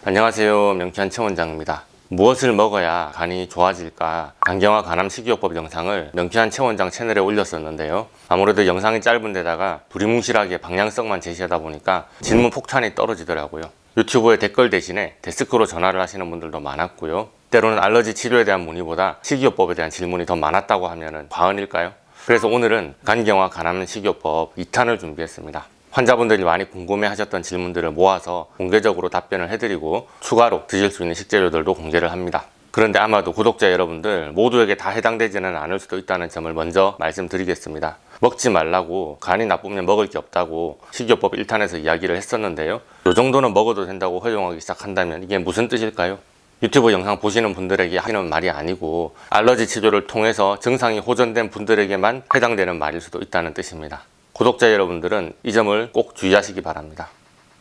안녕하세요, 명쾌한 최원장입니다. 무엇을 먹어야 간이 좋아질까? 간경화 간암 식이요법 영상을 명쾌한 최원장 채널에 올렸었는데요. 아무래도 영상이 짧은 데다가 두리뭉실하게 방향성만 제시하다 보니까 질문 폭탄이 떨어지더라고요. 유튜브에 댓글 대신에 데스크로 전화를 하시는 분들도 많았고요. 때로는 알러지 치료에 대한 문의보다 식이요법에 대한 질문이 더 많았다고 하면 과언일까요? 그래서 오늘은 간경화 간암 식이요법 2탄을 준비했습니다. 환자분들이 많이 궁금해 하셨던 질문들을 모아서 공개적으로 답변을 해드리고 추가로 드실 수 있는 식재료들도 공개를 합니다. 그런데 아마도 구독자 여러분들 모두에게 다 해당되지는 않을 수도 있다는 점을 먼저 말씀드리겠습니다. 먹지 말라고, 간이 나쁘면 먹을 게 없다고 식이요법 1탄에서 이야기를 했었는데요. 이 정도는 먹어도 된다고 허용하기 시작한다면 이게 무슨 뜻일까요? 유튜브 영상 보시는 분들에게 하는 말이 아니고 알러지 치료를 통해서 증상이 호전된 분들에게만 해당되는 말일 수도 있다는 뜻입니다. 구독자 여러분들은 이 점을 꼭 주의하시기 바랍니다.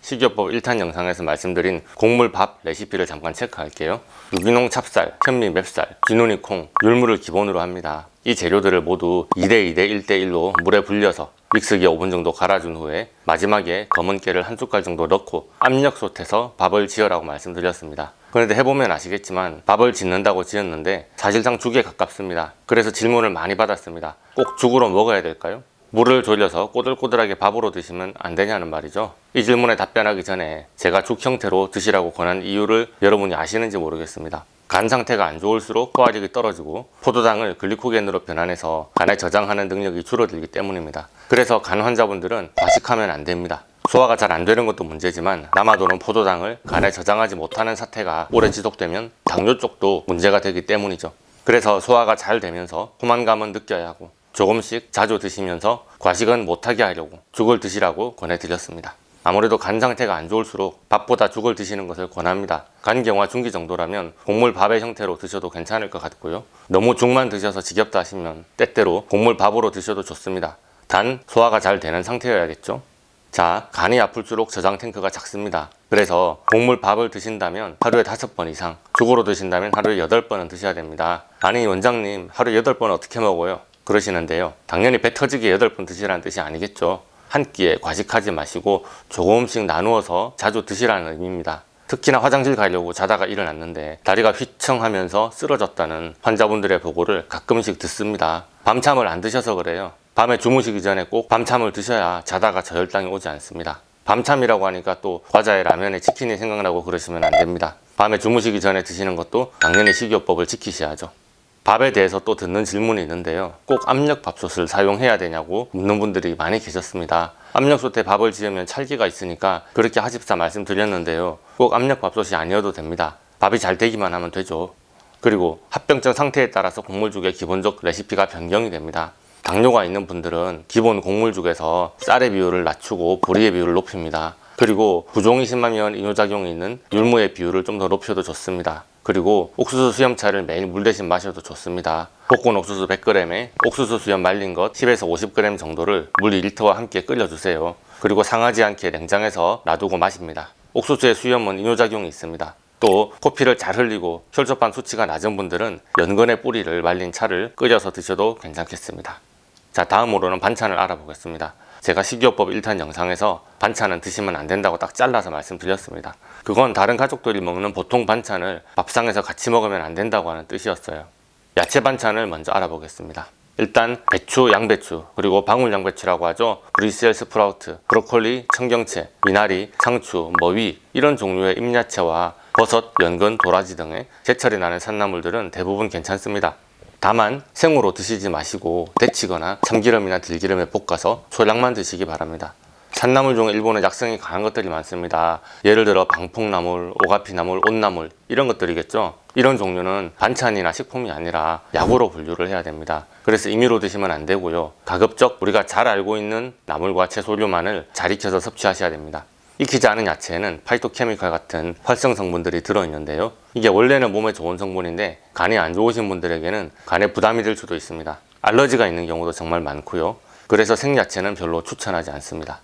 식이요법 1탄 영상에서 말씀드린 곡물밥 레시피를 잠깐 체크할게요. 유기농 찹쌀, 현미 맵쌀, 쥐눈이 콩, 율무를 기본으로 합니다. 이 재료들을 모두 2대2대 1대1로 물에 불려서 믹스기에 5분 정도 갈아준 후에 마지막에 검은 깨를 한 숟갈 정도 넣고 압력솥에서 밥을 지으라고 말씀드렸습니다. 그런데 해보면 아시겠지만 밥을 짓는다고 지었는데 사실상 죽에 가깝습니다. 그래서 질문을 많이 받았습니다. 꼭 죽으로 먹어야 될까요? 물을 졸여서 꼬들꼬들하게 밥으로 드시면 안 되냐는 말이죠. 이 질문에 답변하기 전에 제가 죽 형태로 드시라고 권한 이유를 여러분이 아시는지 모르겠습니다. 간 상태가 안 좋을수록 소화력이 떨어지고 포도당을 글리코겐으로 변환해서 간에 저장하는 능력이 줄어들기 때문입니다. 그래서 간 환자분들은 과식하면 안 됩니다. 소화가 잘 안 되는 것도 문제지만 남아도는 포도당을 간에 저장하지 못하는 사태가 오래 지속되면 당뇨 쪽도 문제가 되기 때문이죠. 그래서 소화가 잘 되면서 포만감은 느껴야 하고 조금씩 자주 드시면서 과식은 못하게 하려고 죽을 드시라고 권해드렸습니다. 아무래도 간 상태가 안 좋을수록 밥보다 죽을 드시는 것을 권합니다. 간경화 중기 정도라면 곡물밥의 형태로 드셔도 괜찮을 것 같고요. 너무 죽만 드셔서 지겹다 하시면 때때로 곡물밥으로 드셔도 좋습니다. 단 소화가 잘 되는 상태여야겠죠. 자, 간이 아플수록 저장 탱크가 작습니다. 그래서 곡물밥을 드신다면 하루에 5번 이상, 죽으로 드신다면 하루에 8번은 드셔야 됩니다. 아니 원장님, 하루에 8번 어떻게 먹어요? 그러시는데요. 당연히 배 터지게 8번 드시라는 뜻이 아니겠죠. 한 끼에 과식하지 마시고 조금씩 나누어서 자주 드시라는 의미입니다. 특히나 화장실 가려고 자다가 일어났는데 다리가 휘청하면서 쓰러졌다는 환자분들의 보고를 가끔씩 듣습니다. 밤참을 안 드셔서 그래요. 밤에 주무시기 전에 꼭 밤참을 드셔야 자다가 저혈당이 오지 않습니다. 밤참이라고 하니까 또 과자에 라면에 치킨이 생각나고 그러시면 안 됩니다. 밤에 주무시기 전에 드시는 것도 당연히 식이요법을 지키셔야죠. 밥에 대해서 또 듣는 질문이 있는데요. 꼭 압력밥솥을 사용해야 되냐고 묻는 분들이 많이 계셨습니다. 압력솥에 밥을 지으면 찰기가 있으니까 그렇게 하십사 말씀드렸는데요. 꼭 압력밥솥이 아니어도 됩니다. 밥이 잘 되기만 하면 되죠. 그리고 합병증 상태에 따라서 곡물죽의 기본적 레시피가 변경이 됩니다. 당뇨가 있는 분들은 기본 곡물죽에서 쌀의 비율을 낮추고 보리의 비율을 높입니다. 그리고 부종이 심하면 이뇨작용이 있는 율무의 비율을 좀 더 높여도 좋습니다. 그리고 옥수수 수염차를 매일 물 대신 마셔도 좋습니다. 볶은 옥수수 100g에 옥수수 수염 말린 것 10에서 50g 정도를 물 2리터와 함께 끓여주세요. 그리고 상하지 않게 냉장해서 놔두고 마십니다. 옥수수의 수염은 이뇨작용이 있습니다. 또 코피를 잘 흘리고 혈소판 수치가 낮은 분들은 연근의 뿌리를 말린 차를 끓여서 드셔도 괜찮겠습니다. 자, 다음으로는 반찬을 알아보겠습니다. 제가 식이요법 1탄 영상에서 반찬은 드시면 안 된다고 딱 잘라서 말씀드렸습니다. 그건 다른 가족들이 먹는 보통 반찬을 밥상에서 같이 먹으면 안 된다고 하는 뜻이었어요. 야채 반찬을 먼저 알아보겠습니다. 일단 배추, 양배추, 그리고 방울양배추라고 하죠. 브리셀 스프라우트, 브로콜리, 청경채, 미나리, 상추, 머위 이런 종류의 잎야채와 버섯, 연근, 도라지 등의 제철이 나는 산나물들은 대부분 괜찮습니다. 다만 생으로 드시지 마시고 데치거나 참기름이나 들기름에 볶아서 소량만 드시기 바랍니다. 산나물 중에 일본에 약성이 강한 것들이 많습니다. 예를 들어 방풍나물, 오가피나물, 온나물 이런 것들이겠죠. 이런 종류는 반찬이나 식품이 아니라 약으로 분류를 해야 됩니다. 그래서 임의로 드시면 안 되고요. 가급적 우리가 잘 알고 있는 나물과 채소류만을 잘 익혀서 섭취하셔야 됩니다. 익히지 않은 야채에는 파이토케미칼 같은 활성 성분들이 들어있는데요. 이게 원래는 몸에 좋은 성분인데 간이 안 좋으신 분들에게는 간에 부담이 될 수도 있습니다. 알러지가 있는 경우도 정말 많고요. 그래서 생야채는 별로 추천하지 않습니다.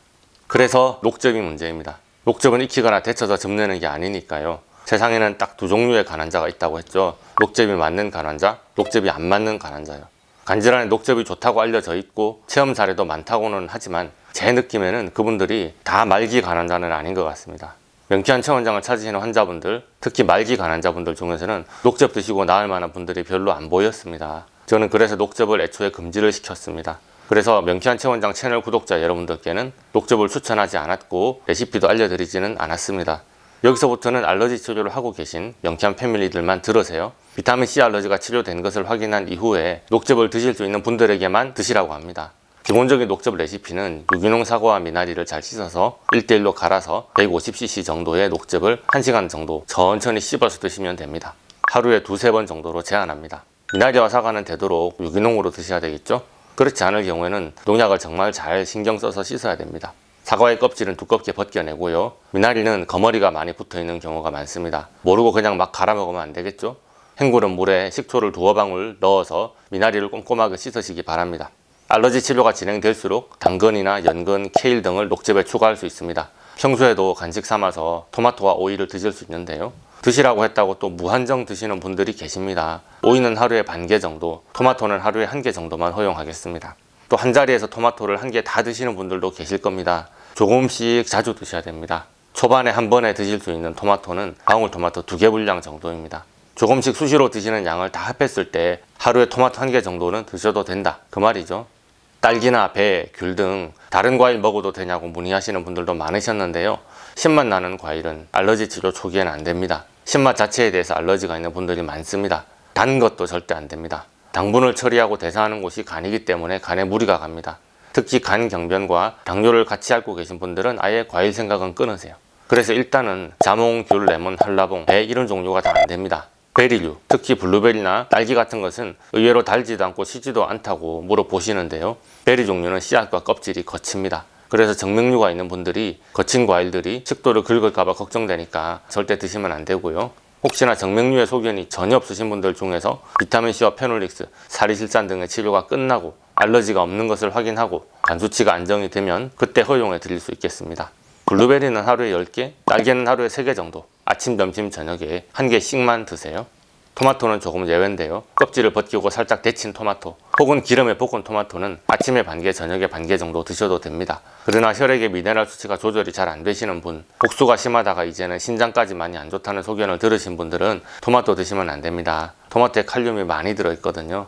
그래서 녹즙이 문제입니다. 녹즙은 익히거나 데쳐서 즙내는 게 아니니까요. 세상에는 딱 2종류의 간 환자가 있다고 했죠. 녹즙이 맞는 간 환자, 녹즙이 안 맞는 간 환자요. 간질환에 녹즙이 좋다고 알려져 있고 체험 사례도 많다고는 하지만 제 느낌에는 그분들이 다 말기 간 환자는 아닌 것 같습니다. 명쾌한 체온장을 찾으시는 환자분들, 특히 말기 간환자분들 중에서는 녹즙 드시고 나을 만한 분들이 별로 안 보였습니다. 저는 그래서 녹즙을 애초에 금지를 시켰습니다. 그래서 명쾌한 체온장 채널 구독자 여러분들께는 녹즙을 추천하지 않았고 레시피도 알려드리지는 않았습니다. 여기서부터는 알러지 치료를 하고 계신 명쾌한 패밀리들만 들으세요. 비타민C 알러지가 치료된 것을 확인한 이후에 녹즙을 드실 수 있는 분들에게만 드시라고 합니다. 기본적인 녹즙 레시피는 유기농 사과와 미나리를 잘 씻어서 1:1로 갈아서 150cc 정도의 녹즙을 1시간 정도 천천히 씹어서 드시면 됩니다. 하루에 2-3번 정도로 제한합니다. 미나리와 사과는 되도록 유기농으로 드셔야 되겠죠? 그렇지 않을 경우에는 농약을 정말 잘 신경 써서 씻어야 됩니다. 사과의 껍질은 두껍게 벗겨내고요. 미나리는 거머리가 많이 붙어있는 경우가 많습니다. 모르고 그냥 막 갈아 먹으면 안 되겠죠? 헹구는 물에 식초를 2방울 넣어서 미나리를 꼼꼼하게 씻으시기 바랍니다. 알러지 치료가 진행될수록 당근이나 연근, 케일 등을 녹즙에 추가할 수 있습니다. 평소에도 간식 삼아서 토마토와 오이를 드실 수 있는데요. 드시라고 했다고 또 무한정 드시는 분들이 계십니다. 오이는 하루에 반 개 정도, 토마토는 하루에 1개 정도만 허용하겠습니다. 또 한 자리에서 토마토를 1개 다 드시는 분들도 계실 겁니다. 조금씩 자주 드셔야 됩니다. 초반에 한 번에 드실 수 있는 토마토는 방울토마토 2개 분량 정도입니다. 조금씩 수시로 드시는 양을 다 합했을 때 하루에 토마토 1개 정도는 드셔도 된다, 그 말이죠. 딸기나 배, 귤 등 다른 과일 먹어도 되냐고 문의하시는 분들도 많으셨는데요. 신맛 나는 과일은 알러지 치료 초기에는 안 됩니다. 신맛 자체에 대해서 알러지가 있는 분들이 많습니다. 단 것도 절대 안 됩니다. 당분을 처리하고 대사하는 곳이 간이기 때문에 간에 무리가 갑니다. 특히 간 경변과 당뇨를 같이 앓고 계신 분들은 아예 과일 생각은 끊으세요. 그래서 일단은 자몽, 귤, 레몬, 한라봉, 배 이런 종류가 다 안 됩니다. 베리류, 특히 블루베리나 딸기 같은 것은 의외로 달지도 않고 시지도 않다고 물어보시는데요. 베리 종류는 씨앗과 껍질이 거칩니다. 그래서 정맥류가 있는 분들이 거친 과일들이 식도를 긁을까봐 걱정되니까 절대 드시면 안 되고요. 혹시나 정맥류의 소견이 전혀 없으신 분들 중에서 비타민C와 페놀릭스, 사리실산 등의 치료가 끝나고 알러지가 없는 것을 확인하고 간 수치가 안정이 되면 그때 허용해 드릴 수 있겠습니다. 블루베리는 하루에 10개, 딸기는 하루에 3개 정도, 아침, 점심, 저녁에 1개씩만 드세요. 토마토는 조금 예외인데요. 껍질을 벗기고 살짝 데친 토마토 혹은 기름에 볶은 토마토는 아침에 반 개, 저녁에 반 개 정도 드셔도 됩니다. 그러나 혈액의 미네랄 수치가 조절이 잘 안 되시는 분, 복수가 심하다가 이제는 신장까지 많이 안 좋다는 소견을 들으신 분들은 토마토 드시면 안 됩니다. 토마토에 칼륨이 많이 들어있거든요.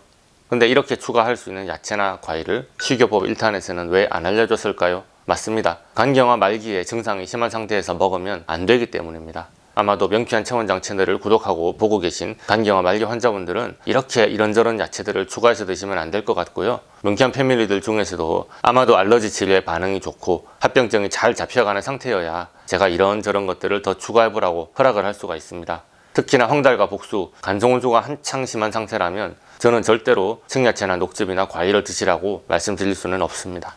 근데 이렇게 추가할 수 있는 야채나 과일을 식이요법 1탄에서는 왜 안 알려줬을까요? 맞습니다. 간경화 말기에 증상이 심한 상태에서 먹으면 안 되기 때문입니다. 아마도 명쾌한 체원장 채널을 구독하고 보고 계신 간경화 말기 환자분들은 이렇게 이런저런 야채들을 추가해서 드시면 안 될 것 같고요. 명쾌한 패밀리들 중에서도 아마도 알러지 치료에 반응이 좋고 합병증이 잘 잡혀가는 상태여야 제가 이런저런 것들을 더 추가해보라고 허락을 할 수가 있습니다. 특히나 황달과 복수, 간성혼수가 한창 심한 상태라면 저는 절대로 생야채나 녹즙이나 과일을 드시라고 말씀드릴 수는 없습니다.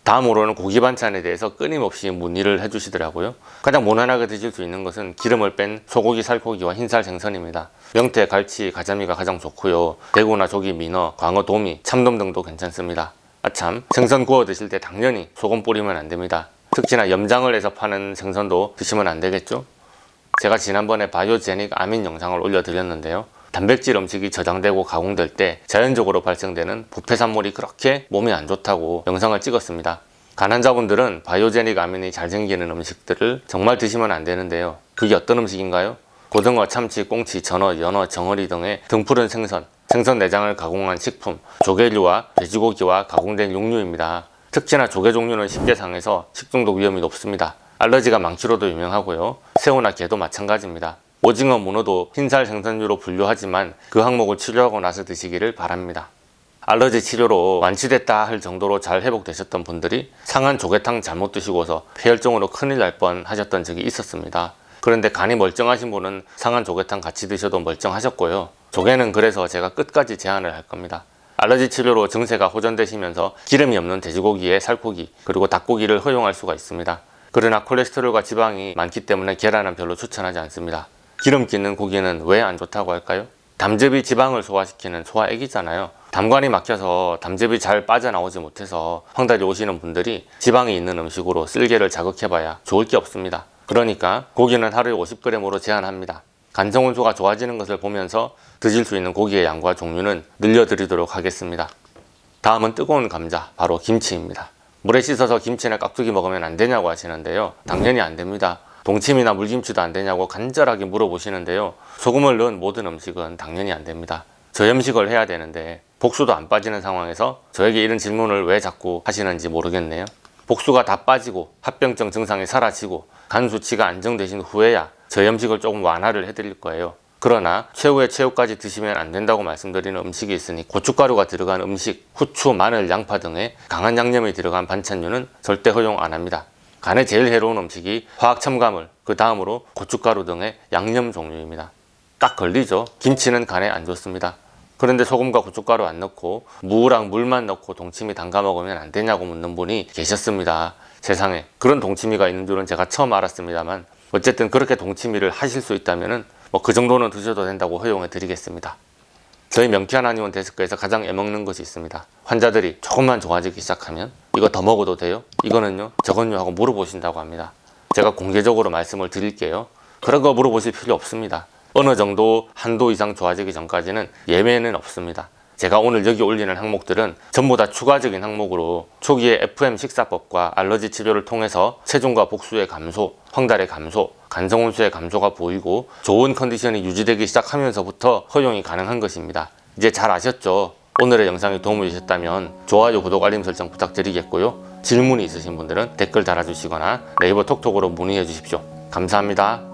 다음으로는 고기 반찬에 대해서 끊임없이 문의를 해주시더라고요. 가장 무난하게 드실 수 있는 것은 기름을 뺀 소고기, 살코기와 흰살 생선입니다. 명태, 갈치, 가자미가 가장 좋고요. 대구나 조기, 민어, 광어, 도미, 참돔 등도 괜찮습니다. 아참, 생선 구워 드실 때 당연히 소금 뿌리면 안 됩니다. 특히나 염장을 해서 파는 생선도 드시면 안 되겠죠? 제가 지난번에 바이오제닉 아민 영상을 올려드렸는데요. 단백질 음식이 저장되고 가공될 때 자연적으로 발생되는 부패산물이 그렇게 몸에 안 좋다고 영상을 찍었습니다. 간환자분들은 바이오제닉 아민이 잘 생기는 음식들을 정말 드시면 안 되는데요. 그게 어떤 음식인가요? 고등어, 참치, 꽁치, 전어, 연어, 정어리 등의 등푸른 생선, 생선 내장을 가공한 식품, 조개류와 돼지고기와 가공된 육류입니다. 특히나 조개 종류는 쉽게 상해서 식중독 위험이 높습니다. 알러지가 많기로도 유명하고요. 새우나 게도 마찬가지입니다. 오징어, 문어도 흰살 생선류로 분류하지만 그 항목을 치료하고 나서 드시기를 바랍니다. 알러지 치료로 완치됐다 할 정도로 잘 회복되셨던 분들이 상한 조개탕 잘못 드시고서 폐혈증으로 큰일 날 뻔 하셨던 적이 있었습니다. 그런데 간이 멀쩡하신 분은 상한 조개탕 같이 드셔도 멀쩡하셨고요. 조개는 그래서 제가 끝까지 제한을 할 겁니다. 알러지 치료로 증세가 호전되시면서 기름이 없는 돼지고기에 살코기 그리고 닭고기를 허용할 수가 있습니다. 그러나 콜레스테롤과 지방이 많기 때문에 계란은 별로 추천하지 않습니다. 기름기 있는 고기는 왜 안 좋다고 할까요? 담즙이 지방을 소화시키는 소화액이잖아요. 담관이 막혀서 담즙이 잘 빠져나오지 못해서 황달이 오시는 분들이 지방이 있는 음식으로 쓸개를 자극해봐야 좋을 게 없습니다. 그러니까 고기는 하루에 50g으로 제한합니다. 간성혼수가 좋아지는 것을 보면서 드실 수 있는 고기의 양과 종류는 늘려드리도록 하겠습니다. 다음은 뜨거운 감자, 바로 김치입니다. 물에 씻어서 김치나 깍두기 먹으면 안 되냐고 하시는데요. 당연히 안 됩니다. 동치미나 물김치도 안 되냐고 간절하게 물어보시는데요. 소금을 넣은 모든 음식은 당연히 안 됩니다. 저염식을 해야 되는데 복수도 안 빠지는 상황에서 저에게 이런 질문을 왜 자꾸 하시는지 모르겠네요. 복수가 다 빠지고 합병증 증상이 사라지고 간 수치가 안정되신 후에야 저염식을 조금 완화를 해드릴 거예요. 그러나 최후의 최후까지 드시면 안 된다고 말씀드리는 음식이 있으니 고춧가루가 들어간 음식, 후추, 마늘, 양파 등의 강한 양념이 들어간 반찬류는 절대 허용 안 합니다. 간에 제일 해로운 음식이 화학 첨가물, 그 다음으로 고춧가루 등의 양념 종류입니다. 딱 걸리죠. 김치는 간에 안 좋습니다. 그런데 소금과 고춧가루 안 넣고 무랑 물만 넣고 동치미 담가 먹으면 안 되냐고 묻는 분이 계셨습니다. 세상에 그런 동치미가 있는 줄은 제가 처음 알았습니다만 어쨌든 그렇게 동치미를 하실 수 있다면 그 정도는 드셔도 된다고 허용해 드리겠습니다. 저희 명쾌한 한의원 데스크에서 가장 애먹는 것이 있습니다. 환자들이 조금만 좋아지기 시작하면 이거 더 먹어도 돼요? 이거는요? 저건요? 하고 물어보신다고 합니다. 제가 공개적으로 말씀을 드릴게요. 그런 거 물어보실 필요 없습니다. 어느 정도 한도 이상 좋아지기 전까지는 예외는 없습니다. 제가 오늘 여기 올리는 항목들은 전부 다 추가적인 항목으로 초기에 FM 식사법과 알러지 치료를 통해서 체중과 복수의 감소, 황달의 감소, 간성혼수의 감소가 보이고 좋은 컨디션이 유지되기 시작하면서부터 허용이 가능한 것입니다. 이제 잘 아셨죠? 오늘의 영상이 도움이 되셨다면 좋아요, 구독, 알림 설정 부탁드리겠고요. 질문이 있으신 분들은 댓글 달아주시거나 네이버 톡톡으로 문의해 주십시오. 감사합니다.